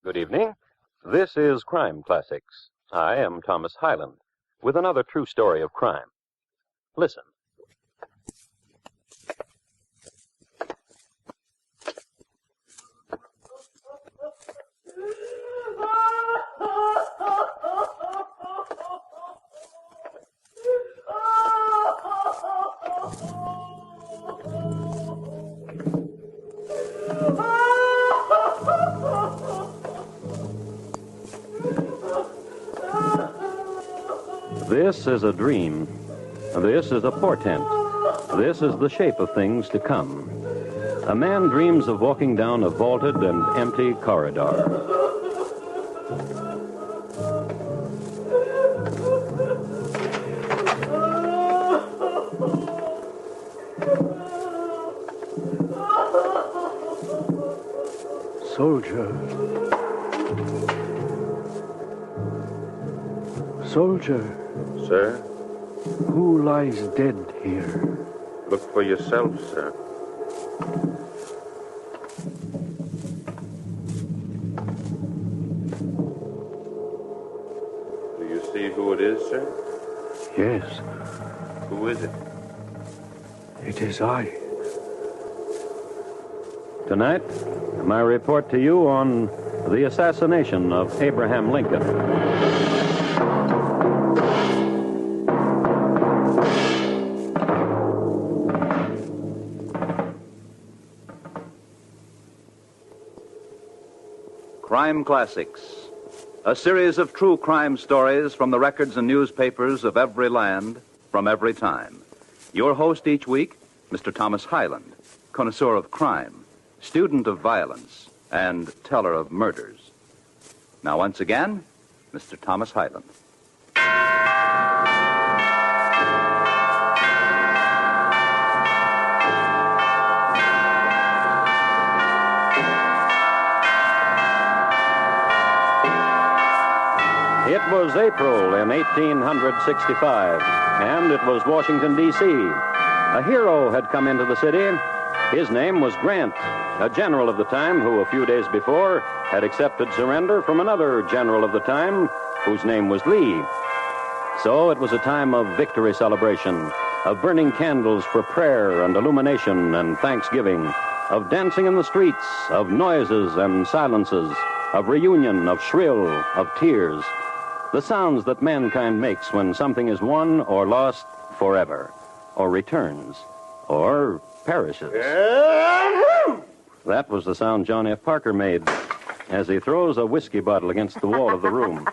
Good evening. This is Crime Classics. I am Thomas Hyland with another true story of crime. Listen. This is a dream. This is a portent. This is the shape of things to come. A man dreams of walking down a vaulted and empty corridor. Soldier, Sir? who lies dead here? Look for yourself, sir. Do you see who it is, sir? Yes, Who is it? it is I. Tonight, my report to you on the assassination of Abraham Lincoln. Crime Classics, a series of true crime stories from the records and newspapers of every land, from every time. Your host each week, Mr. Thomas Hyland, connoisseur of crime, student of violence, and teller of murders. Now, once again, Mr. Thomas Hyland. It was April in 1865, and it was Washington, D.C. A hero had come into the city. His name was Grant, a general of the time who, a few days before, had accepted surrender from another general of the time whose name was Lee. So it was a time of victory celebration, of burning candles for prayer and illumination and thanksgiving, of dancing in the streets, of noises and silences, of reunion, of shrill, of tears. The sounds that mankind makes when something is won or lost forever, or returns, or perishes. That was the sound John F. Parker made as he throws a whiskey bottle against the wall of the room.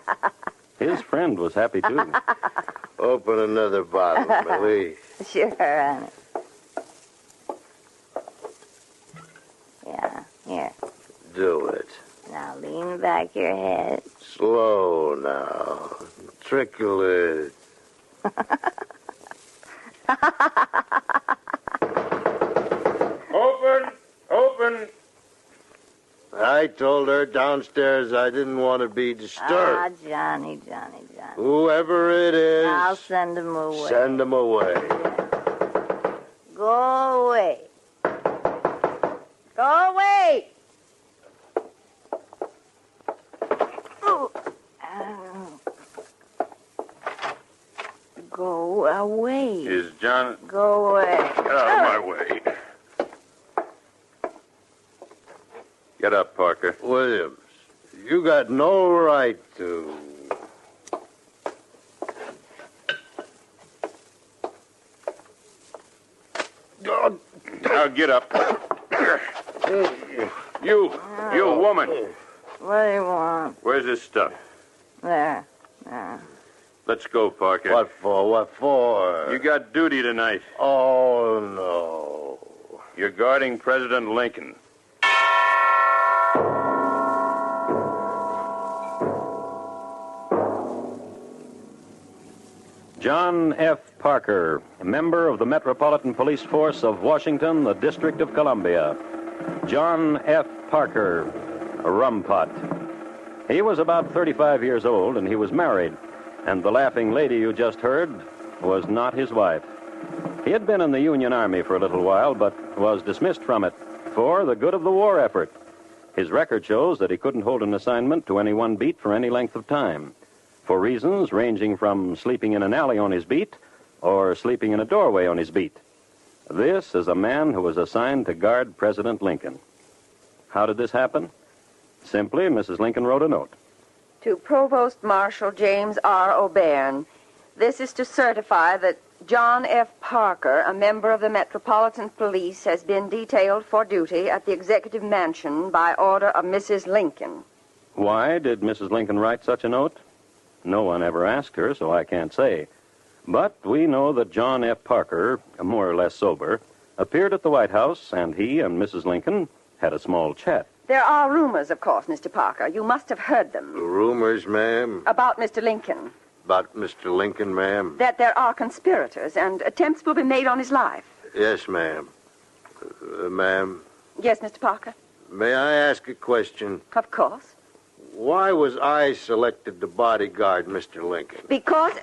His friend was happy, too. Open another bottle, Millie. Sure, honey. Yeah, here. Do it. Now lean back your head. Slow now. Trickle it. Open. I told her downstairs I didn't want to be disturbed. Ah, Johnny. Whoever it is. I'll send him away. Send him away. Go away. Go away. Go away. Is John... Go away. Get out of my way. Get up, Parker. Williams, you got no right to... Now get up. You woman. What do you want? Where's this stuff? There. Let's go, Parker. What for? You got duty tonight. Oh, no. You're guarding President Lincoln. John F. Parker, a member of the Metropolitan Police Force of Washington, the District of Columbia. John F. Parker, a rumpot. He was about 35 years old, and he was married. And the laughing lady you just heard was not his wife. He had been in the Union Army for a little while, but was dismissed from it for the good of the war effort. His record shows that he couldn't hold an assignment to any one beat for any length of time, for reasons ranging from sleeping in an alley on his beat or sleeping in a doorway on his beat. This is a man who was assigned to guard President Lincoln. How did this happen? Simply, Mrs. Lincoln wrote a note. To Provost Marshal James R. O'Beirne, this is to certify that John F. Parker, a member of the Metropolitan Police, has been detailed for duty at the Executive Mansion by order of Mrs. Lincoln. Why did Mrs. Lincoln write such a note? No one ever asked her, so I can't say. But we know that John F. Parker, more or less sober, appeared at the White House, and he and Mrs. Lincoln had a small chat. There are rumors, of course, Mr. Parker. You must have heard them. Rumors, ma'am? About Mr. Lincoln. About Mr. Lincoln, ma'am? That there are conspirators, and attempts will be made on his life. Yes, ma'am. Ma'am? Yes, Mr. Parker? May I ask a question? Of course. Why was I selected to bodyguard Mr. Lincoln? Because...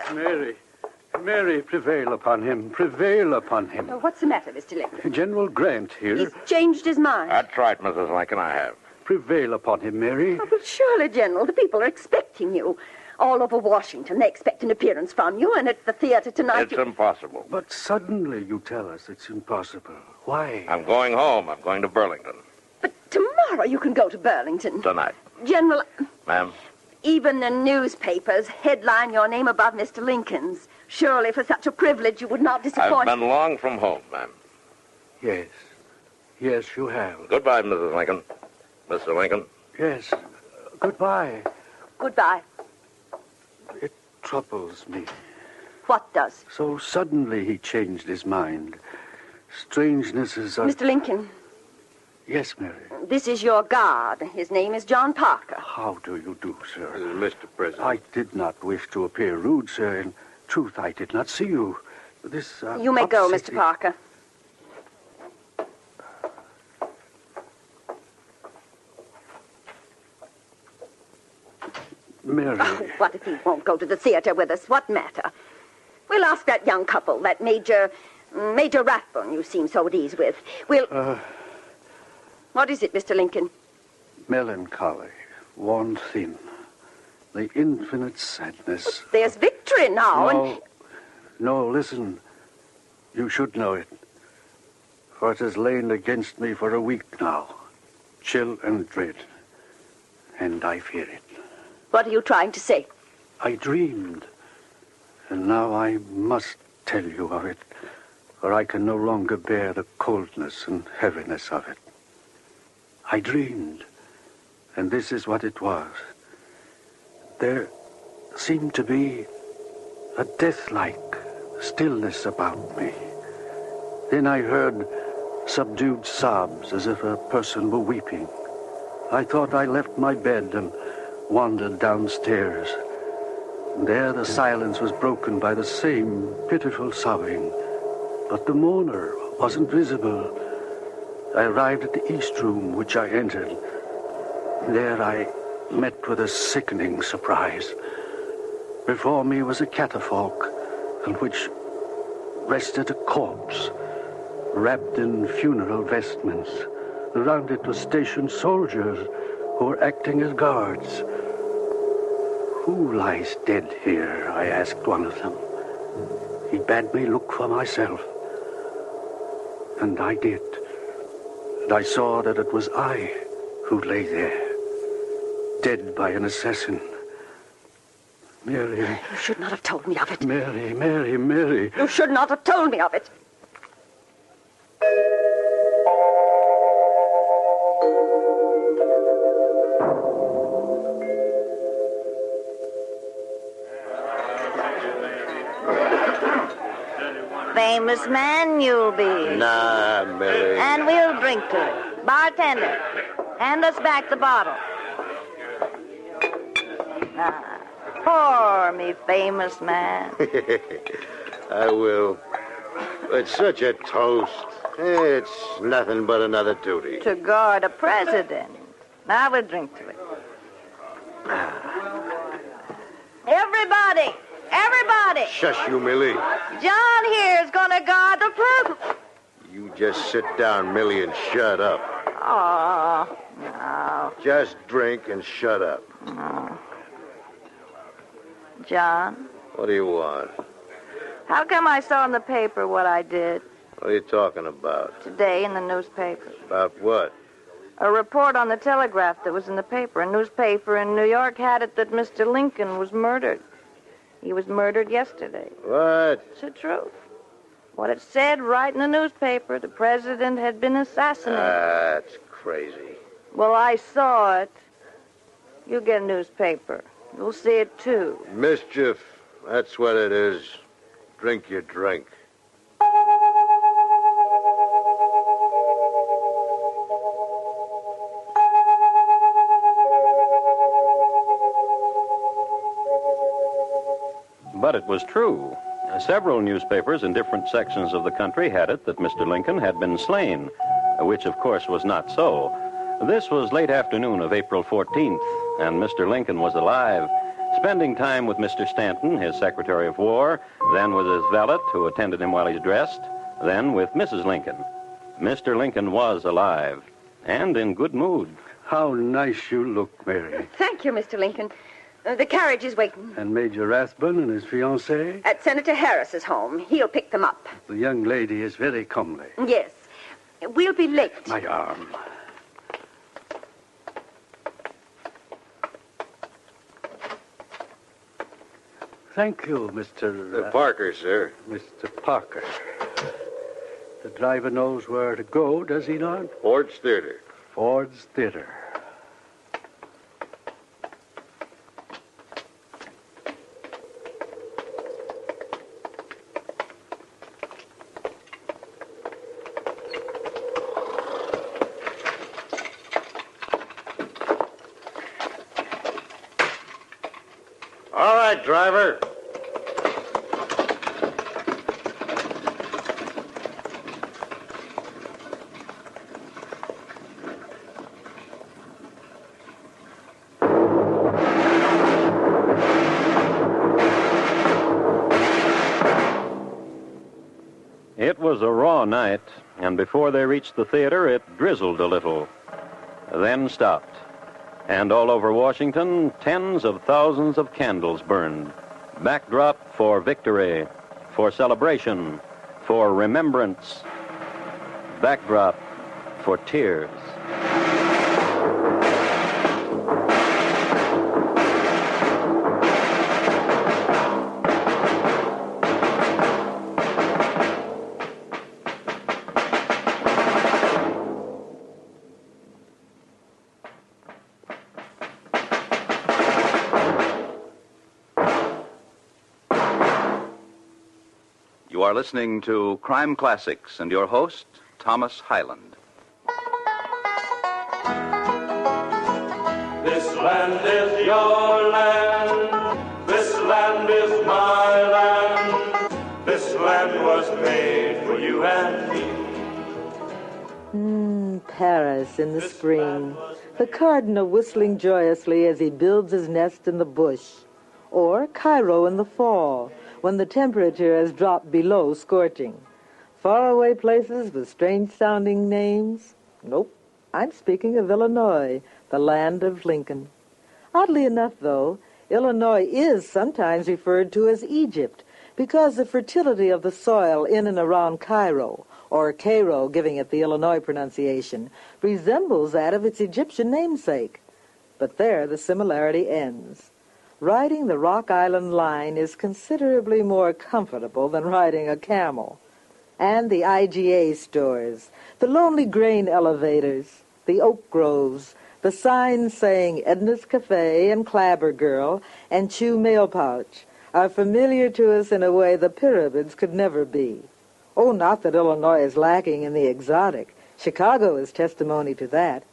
Mary, prevail upon him. Prevail upon him. Oh, what's the matter, Mr. Lincoln? General Grant here. He's changed his mind. That's right, Mrs. Lincoln, I have. Prevail upon him, Mary. Oh, but surely, General, the people are expecting you. All over Washington, they expect an appearance from you, and at the theater tonight... It's impossible. But suddenly you tell us it's impossible. Why? I'm going home. I'm going to Burlington. But tomorrow you can go to Burlington. Tonight. General... Ma'am? Even the newspapers headline your name above Mr. Lincoln's. Surely, for such a privilege, you would not disappoint... I've been long from home, ma'am. Yes. Yes, you have. Goodbye, Mrs. Lincoln. Mr. Lincoln. Yes. Goodbye. Goodbye. It troubles me. What does? So suddenly he changed his mind. Strangenesses are... Mr. Lincoln. Yes, Mary. This is your guard. His name is John Parker. How do you do, sir? Mr. President. I did not wish to appear rude, sir. In truth, I did not see you. This, You may go, upsetting- Mr. Parker. Mary. Oh, what if he won't go to the theater with us? What matter? We'll ask that young couple, that Major Rathbone you seem so at ease with. We'll... What is it, Mr. Lincoln? Melancholy, worn thin, the infinite sadness. There's victory now, and... No, listen. You should know it. For it has lain against me for a week now, chill and dread. And I fear it. What are you trying to say? I dreamed, and now I must tell you of it, or I can no longer bear the coldness and heaviness of it. I dreamed, and this is what it was. There seemed to be a death-like stillness about me. Then I heard subdued sobs as if a person were weeping. I thought I left my bed and wandered downstairs. There the silence was broken by the same pitiful sobbing, but the mourner wasn't visible. I arrived at the East Room, which I entered. There I met with a sickening surprise. Before me was a catafalque on which rested a corpse, wrapped in funeral vestments. Around it were stationed soldiers who were acting as guards. Who lies dead here? I asked one of them. He bade me look for myself. And I did. And I saw that it was I who lay there, dead by an assassin. Mary. You should not have told me of it. Mary. You should not have told me of it. Famous man you'll be. Nah, Millie. And we'll drink to it. Bartender, hand us back the bottle. Ah, pour me, famous man. I will. It's such a toast. It's nothing but another duty. To guard a president. Now we'll drink to it. Everybody! Everybody! Shush you, Millie. John here's gonna guard the president. You just sit down, Millie, and shut up. Oh, no. now. Just drink and shut up. Oh. John? What do you want? How come I saw in the paper what I did? What are you talking about? Today in the newspaper. About what? A report on the telegraph that was in the paper. A newspaper in New York had it that Mr. Lincoln was murdered. He was murdered yesterday. What? It's the truth. What it said right in the newspaper, the president had been assassinated. That's crazy. Well, I saw it. You get a newspaper. You'll see it, too. Mischief. That's what it is. Drink your drink. But it was true. Several newspapers in different sections of the country had it that Mr. Lincoln had been slain, which, of course, was not so. This was late afternoon of April 14th, and Mr. Lincoln was alive, spending time with Mr. Stanton, his Secretary of War, then with his valet, who attended him while he dressed, then with Mrs. Lincoln. Mr. Lincoln was alive, and in good mood. How nice you look, Mary. Thank you, Mr. Lincoln. The carriage is waiting. And Major Rathbun and his fiancée? At Senator Harris's home. He'll pick them up. The young lady is very comely. Yes. We'll be late. My arm. Thank you, Mr. Parker, sir. Mr. Parker. The driver knows where to go, does he not? Ford's Theater. Ford's Theater. All right, driver. It was a raw night, and before they reached the theater, it drizzled a little, then stopped. And all over Washington, tens of thousands of candles burned. Backdrop for victory, for celebration, for remembrance. Backdrop for tears. You are listening to Crime Classics and your host, Thomas Hyland. This land is your land. This land is my land. This land was made for you and me. Paris in the spring. The cardinal whistling joyously as he builds his nest in the bush. Or Cairo in the fall, when the temperature has dropped below scorching. Faraway places with strange-sounding names? Nope. I'm speaking of Illinois, the land of Lincoln. Oddly enough, though, Illinois is sometimes referred to as Egypt because the fertility of the soil in and around Cairo, or Cairo giving it the Illinois pronunciation, resembles that of its Egyptian namesake. But there the similarity ends. Riding the Rock Island line is considerably more comfortable than riding a camel. And the IGA stores, the lonely grain elevators, the oak groves, the signs saying Edna's Cafe and Clabber Girl and Chew Mail Pouch are familiar to us in a way the pyramids could never be. Oh, not that Illinois is lacking in the exotic. Chicago is testimony to that.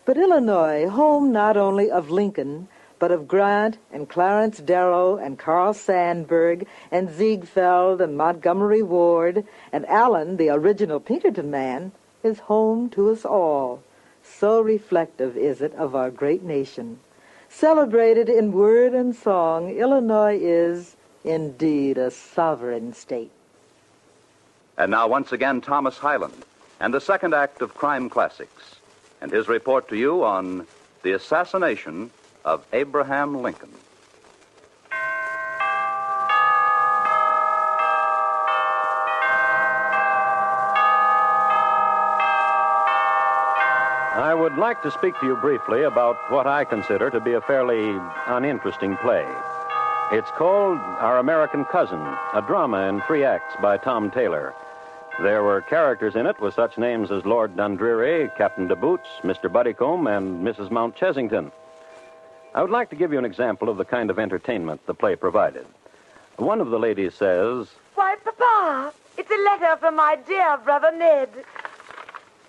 But Illinois, home not only of Lincoln, but of Grant and Clarence Darrow and Carl Sandburg and Ziegfeld and Montgomery Ward and Allen, the original Pinkerton man, is home to us all. So reflective is it of our great nation. Celebrated in word and song, Illinois is indeed a sovereign state. And now once again, Thomas Hyland and the second act of Crime Classics and his report to you on The Assassination of Abraham Lincoln. I would like to speak to you briefly about what I consider to be a fairly uninteresting play. It's called Our American Cousin, a drama in 3 acts by Tom Taylor. There were characters in it with such names as Lord Dundreary, Captain de Boots, Mr. Buddycombe, and Mrs. Mount Chessington. I would like to give you an example of the kind of entertainment the play provided. One of the ladies says, "Why, Papa, it's a letter from my dear brother Ned.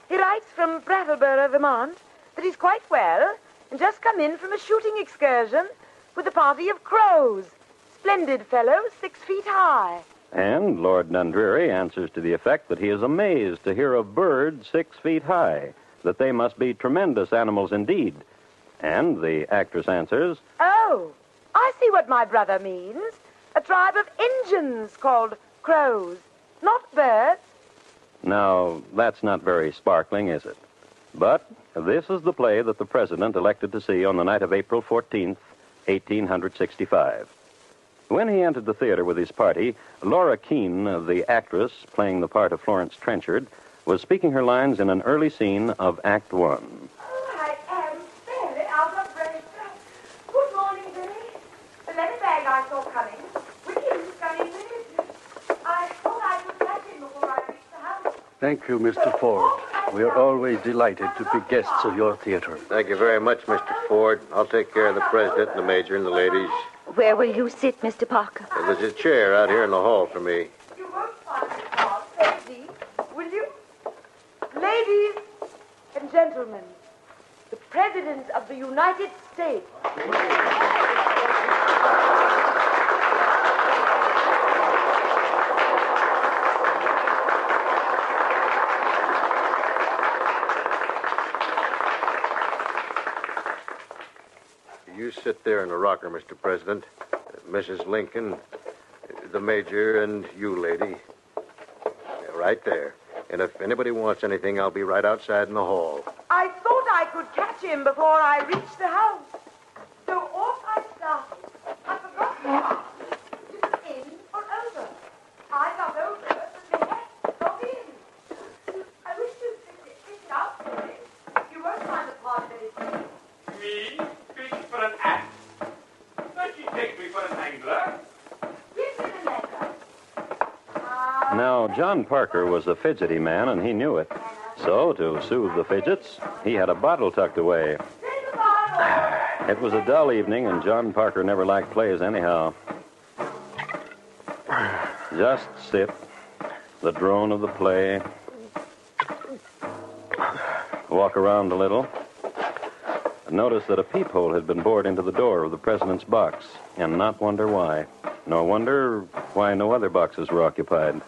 He writes from Brattleboro, Vermont, that he's quite well and just come in from a shooting excursion with a party of crows. Splendid fellows, 6 feet high." And Lord Dundreary answers to the effect that he is amazed to hear of birds 6 feet high, that they must be tremendous animals indeed. And the actress answers, "Oh, I see what my brother means. A tribe of Injuns called crows, not birds." Now, that's not very sparkling, is it? But this is the play that the president elected to see on the night of April 14th, 1865. When he entered the theater with his party, Laura Keene, the actress playing the part of Florence Trenchard, was speaking her lines in an early scene of Act One. "Oh, I am fairly out of breath. Good morning, Billy. The letter bag I saw coming. With you coming with it. I thought I could catch him before I reached the house." Thank you, Mr. Ford. We are always delighted to be guests of your theater. Thank you very much, Mr. Ford. I'll take care of the president and the major and the ladies. Where will you sit, Mr. Parker? There's a chair out here in the hall for me. You won't find it hard, Daisy, will you? Ladies and gentlemen, the President of the United States. You sit there in the rocker, Mr. President. Mrs. Lincoln, the major, and you, lady. Right there. And if anybody wants anything, I'll be right outside in the hall. I thought I could catch him before I reached the house. So off I started. I forgot to ask. Is it in or over? I got over, but the heck got in. I wish you'd sit it out for me. You won't find the part that is Me? Fish for an act? Don't you take me for an angler? Give me the letter. Now, John Parker was a fidgety man, and he knew it. So, to soothe the fidgets, he had a bottle tucked away. It was a dull evening, and John Parker never liked plays anyhow. Just sip, the drone of the play, walk around a little, and notice that a peephole had been bored into the door of the president's box, and not wonder why. Nor wonder why no other boxes were occupied.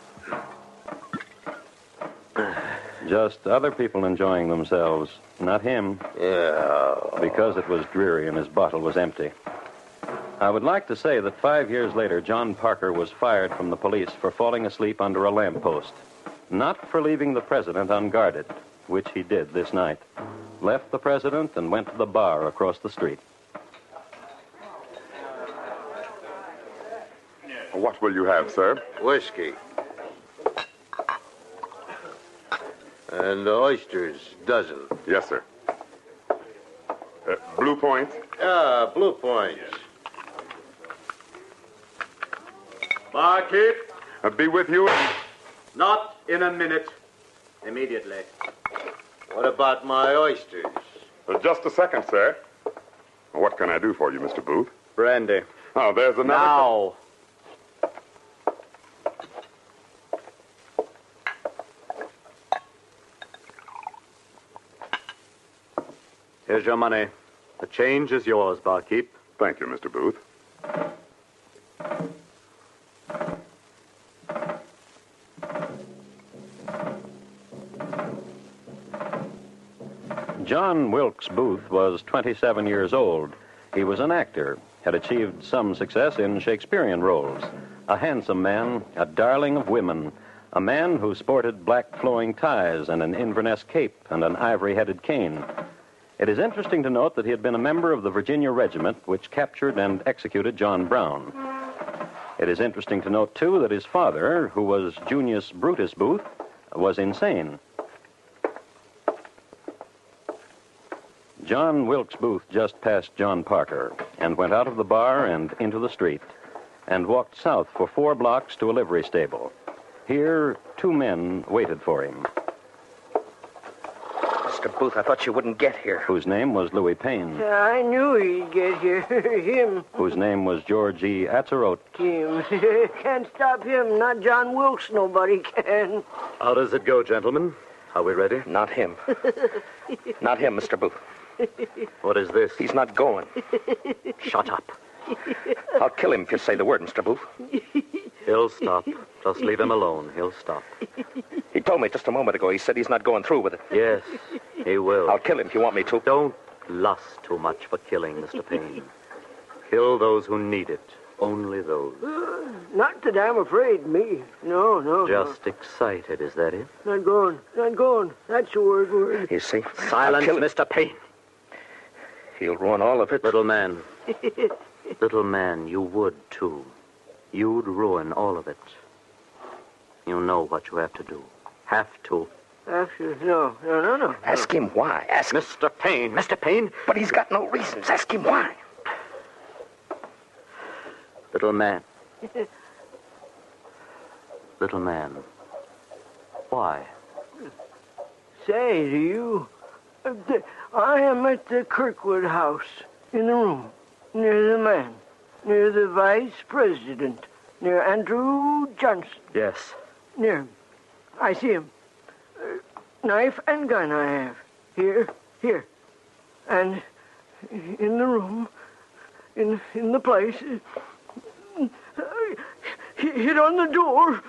Just other people enjoying themselves, not him. Yeah. Because it was dreary and his bottle was empty. I would like to say that 5 years later, John Parker was fired from the police for falling asleep under a lamppost. Not for leaving the president unguarded, which he did this night. Left the president and went to the bar across the street. What will you have, sir? Whiskey. And oysters, dozen. Yes, sir. Blue Point? Blue Points. Barkeep, Be with you. not in a minute. Immediately. What about my oysters? Just a second, sir. What can I do for you, Mr. Booth? Brandy. Oh, there's another... Now. Here's your money. The change is yours, barkeep. Thank you, Mr. Booth. John Wilkes Booth was 27 years old. He was an actor, had achieved some success in Shakespearean roles. A handsome man, a darling of women, a man who sported black flowing ties and an Inverness cape and an ivory-headed cane. It is interesting to note that he had been a member of the Virginia Regiment which captured and executed John Brown. It is interesting to note, too, that his father, who was Junius Brutus Booth, was insane. John Wilkes Booth just passed John Parker and went out of the bar and into the street and walked south for 4 blocks to a livery stable. Here, 2 men waited for him. Mr. Booth, I thought you wouldn't get here. Whose name was Louis Payne. I knew he'd get here. Him. Whose name was George E. Atzerodt. Him. Can't stop him. Not John Wilkes. Nobody can. How does it go, gentlemen? Are we ready? Not him. Not him, Mr. Booth. What is this? He's not going. Shut up. I'll kill him if you say the word, Mr. Booth. He'll stop. Just leave him alone. He'll stop. He told me just a moment ago. He said he's not going through with it. Yes, he will. I'll kill him if you want me to. Don't lust too much for killing, Mr. Payne. Kill those who need it. Only those. Not that I'm afraid, me. No. Just excited, is that it? Not going. That's the word. You see? Silence, Mr. Payne. He'll ruin all of it. Little man. Little man, you would, too. You'd ruin all of it. You know what you have to do. Have to. No. Ask him why. Ask him. Mr. Payne. But he's got no reasons. Ask him why. Little man. Little man. Why? Say, do you... I am at the Kirkwood house, in the room, near the man, near the vice president, near Andrew Johnson. Yes. Near him. I see him. Knife and gun I have. Here. And in the room, in the place, hit on the door,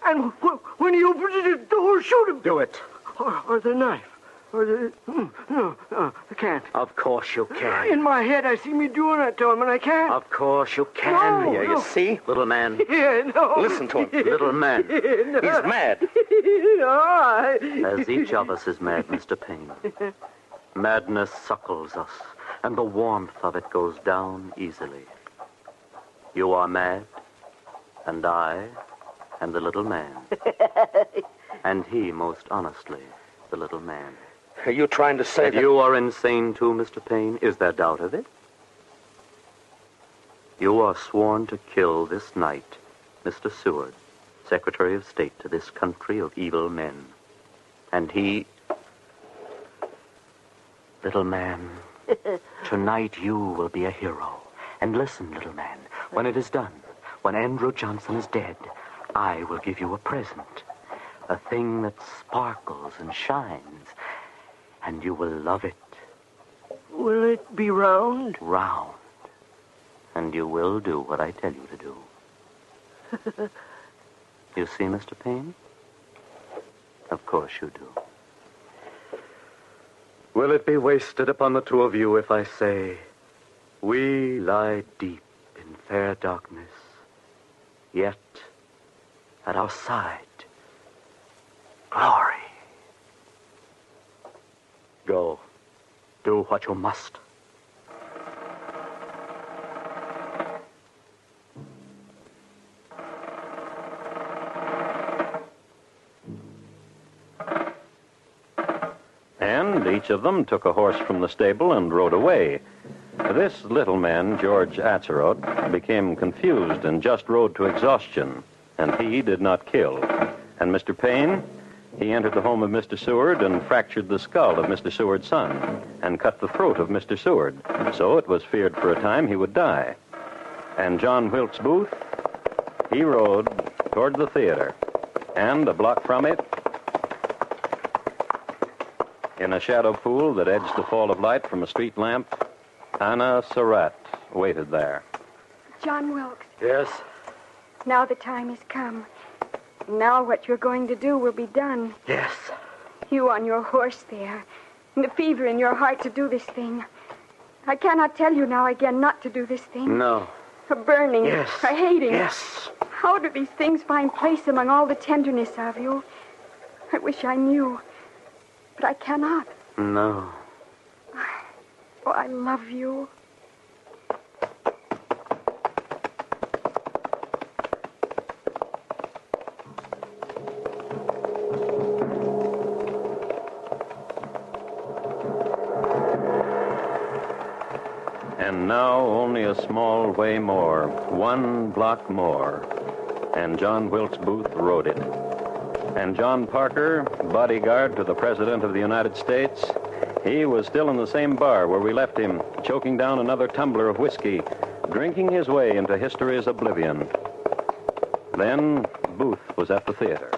and when he opens the door, shoot him. Do it. Or the knife. Or the... No, I can't. Of course you can. In my head, I see me doing that to him, and I can't. Of course you can. No, You see? Little man. Yeah, no. Listen to him. Little man. No. He's mad. As each of us is mad, Mr. Payne. Madness suckles us, and the warmth of it goes down easily. You are mad, and I, and the little man. And he, most honestly, the little man. Are you trying to say that... You are insane too, Mr. Payne? Is there doubt of it? You are sworn to kill this night Mr. Seward, Secretary of State to this country of evil men. And he... Little man, tonight you will be a hero. And listen, little man, when it is done, when Andrew Johnson is dead, I will give you a present. A thing that sparkles and shines, and you will love it. Will it be round? Round. And you will do what I tell you to do. You see, Mr. Payne? Of course you do. Will it be wasted upon the two of you if I say, we lie deep in fair darkness, yet at our side, glory. Go. Do what you must. And each of them took a horse from the stable and rode away. This little man, George Atzerodt, became confused and just rode to exhaustion, and he did not kill. And Mr. Payne, he entered the home of Mr. Seward and fractured the skull of Mr. Seward's son and cut the throat of Mr. Seward. So it was feared for a time he would die. And John Wilkes Booth, he rode toward the theater. And a block from it, in a shadow pool that edged the fall of light from a street lamp, Anna Surratt waited there. John Wilkes, Yes? now the time has come. Now what you're going to do will be done. Yes. You on your horse there, and the fever in your heart to do this thing. I cannot tell you now again not to do this thing. No. A burning, Yes. a hating. Yes. How do these things find place among all the tenderness of you? I wish I knew, but I cannot. No. Oh, I love you. And now only a small way more, 1 block more, and John Wilkes Booth rode it. And John Parker, bodyguard to the President of the United States, he was still in the same bar where we left him, choking down another tumbler of whiskey, drinking his way into history's oblivion. Then Booth was at the theater.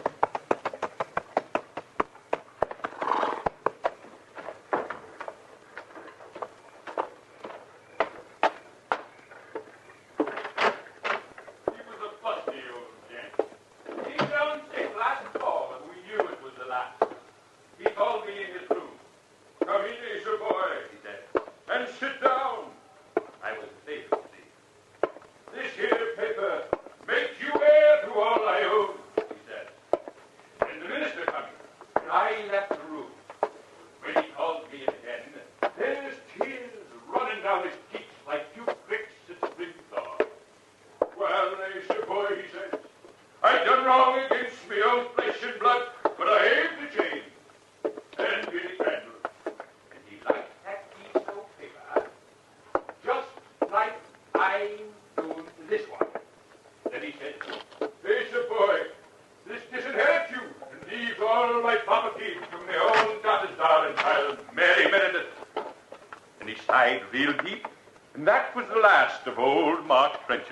Real deep, and that was the last of old Mark Trencher.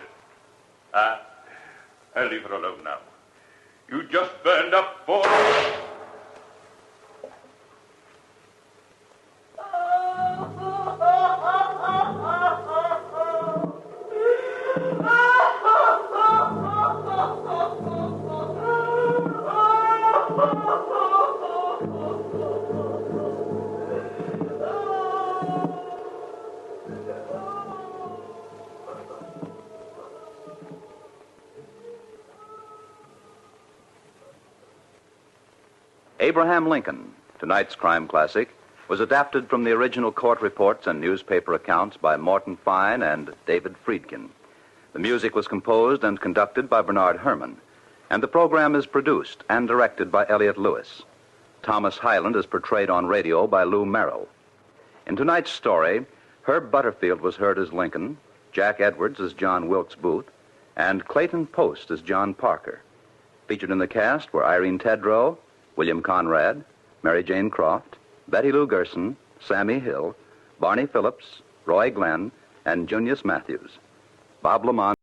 I'll leave her alone now. You just burned up 4... Abraham Lincoln, tonight's crime classic, was adapted from the original court reports and newspaper accounts by Morton Fine and David Friedkin. The music was composed and conducted by Bernard Herrmann, and the program is produced and directed by Elliott Lewis. Thomas Hyland is portrayed on radio by Lou Merrill. In tonight's story, Herb Butterfield was heard as Lincoln, Jack Edwards as John Wilkes Booth, and Clayton Post as John Parker. Featured in the cast were Irene Tedrow, William Conrad, Mary Jane Croft, Betty Lou Gerson, Sammy Hill, Barney Phillips, Roy Glenn, and Junius Matthews. Bob Lamont